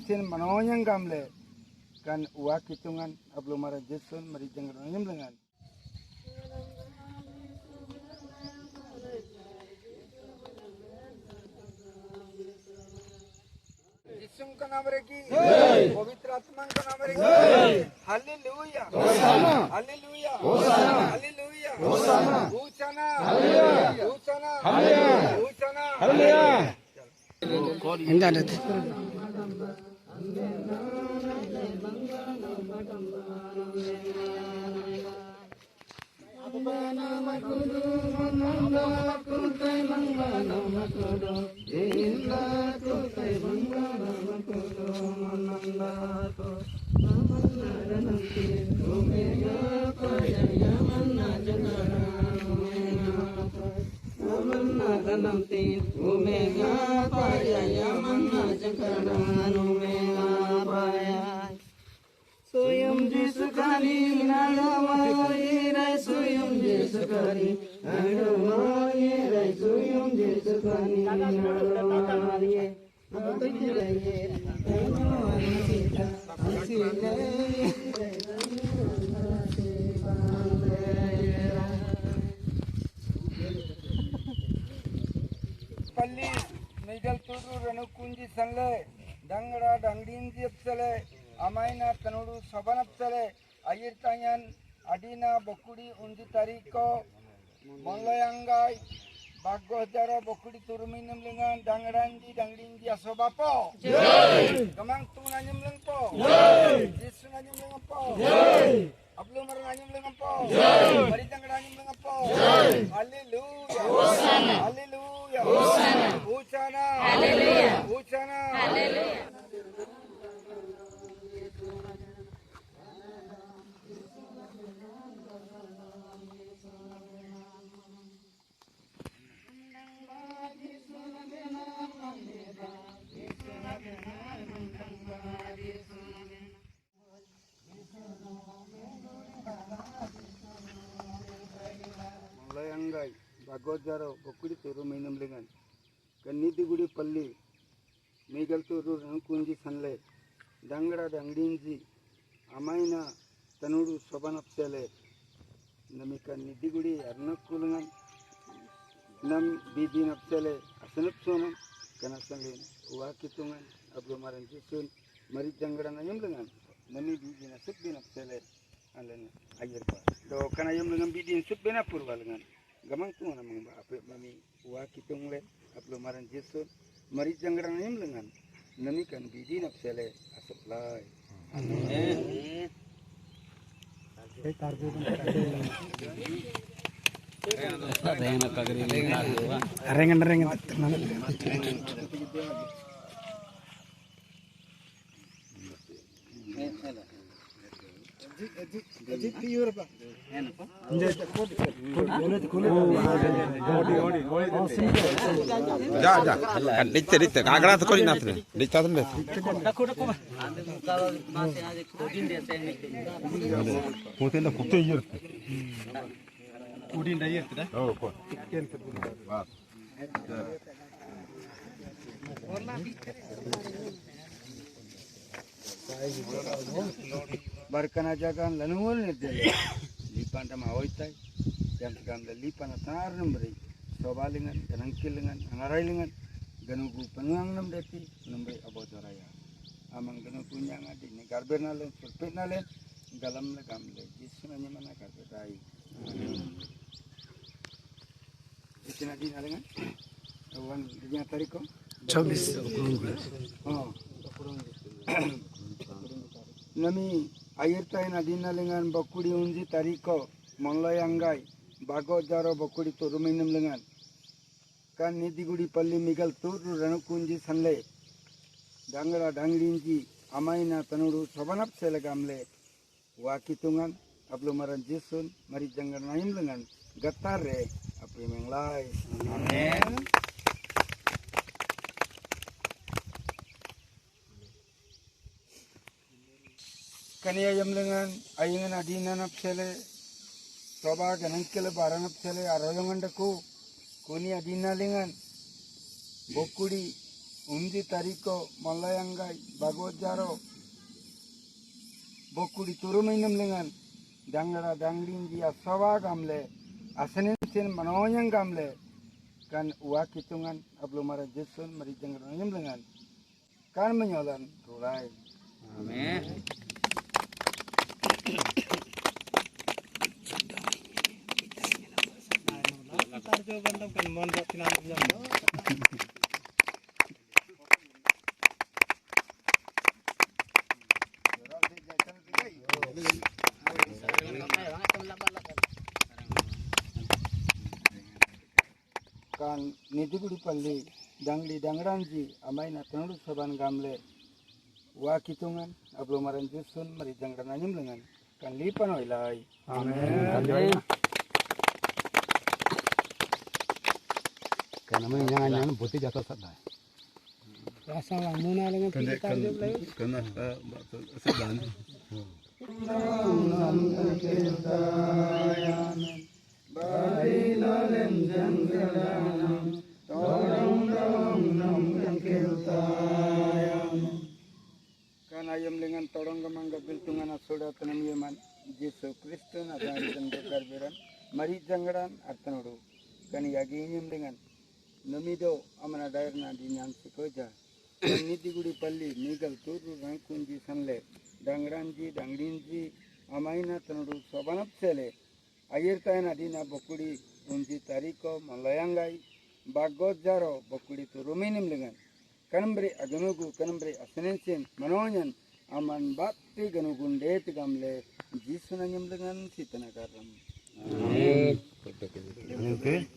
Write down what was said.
sin manonyang gamle kan uak hitungan ablo mara jesun mari jangran ayam lengan. Yesus का नाम रखी, पवित्र आत्मा का नाम रखी, हालेलुया, हालेलुया, हालेलुया, ऊंचाना, ऊंचाना, ऊंचाना, हालेलुया। इंदा रहते। Soyum Jesukani Nagamai Soyum Jesukani Nagamai Soyum Jesukani Nagamai Palli Miguel Turu Ranukunji Sanle Dangara Dangdinji Apsale Amaina Kanudu Saban Apsale Ayirtanyan Adina Bokudi Undi Tariko Monlayangai Bagojara Bokudi Turuminum Lingan Dangaranji Dangdinji Asobapo Gamang Tunanyum Lingpo Jisunanyum Lingapo Ablu Maranyum Lingapo Maritangaranyum Lingapo Hallelujah Hallelujah Uchana Hallelujah Uchana Hallelujah Layanggai Bagojaro Bokudi Turu Mainam Lingan Kaniti Gudi Palli Miguel Turu Rankunji Sanle Dangara Dangdinji Amaina Tanudu Sobanapsele Namika Nidigudi Arnakulangan Nam Bidin Apsele Asanupsonam Kanasanglin Uakitungan Ablumaran Jisun Marit Jangaran Ayam Lengan Nami Bidin Asukbin Apsele Alan Ayerpa Do Kanayam Lengan Bidin Subena Purvalangan Gamang Tuna Mamba Ape Mami Uakitungle Ablumaran Jisun Marit Jangaran Ayam Lengan Nami Kan Bidin Apsele Asuplai Amen. जा दिखते आगड़ा तो कोई ना दिखता तो होते ना कुत्ते ये उड़ीन डाइए तो ओ को Barkana jagan lanungul nede lipan sama oitai yang gamda lipan atar nombri sobalingan kanangkilingan angarailingan ganugu penuang nomdeti nombri abotoraya amang ganu punya ngadi ni garbernalen surpetnalen galam le gamle jisunanya mana karbetai itina din alengan awan dinya tariko 24 oh Nami ayertai nadina lengan bakudi unji tariko monlayangai bagojaro bakudi turuminum lengan kan nidigudi palli Miguel Turu Ranukunji Sanle Dangara Dangdinji Amaina Tanudu Sobanap Selegamle Wakitungan Ablumaran Jisun Mari Jangan Naim lengan Gatare Api Menglai Amen. Kaniya yam lengan ayingan adina napsele soba ganangkele bara napsele aroyongan daku kuni adina lengan bokudi umji tariko malayangai bagwat jaro bokudi turu mainam lengan dangara dangling ji asawa gamle asenin sen manoyang gamle kan uak hitungan ablo mara jesun mari jangara nyam lengan kan menyolan tulai Amin. kan nidigudi palli dangli dangranji amai na tanu saban gamle uak hitungan ablo mara jesun mari jangara nyam lengan kan lipan oilai Amin. Karena jangan putih jatuh sadar. Rasa muna lang ang kita tayo. Karena sedang. kan ayam lengan tolong gamangga biltungan asoda tanam yeman Yesus Kristus ada tanda karberan mari janggaran artanodu kan yagi nyem dengan namido amana daerna di nyan sikoja kan nidigudi palli migal turu rangkunji sanle dangranji danglinji amaina tanodu sobanap sele ayer tayna dina bokudi unji tariko malayangai bagot jaro bokudi turuminim dengan kanambri aganugu kanambri asenensin manonyan aman batti ganugun det gamle jisunanyam dengan sitana karam Amin. Oke.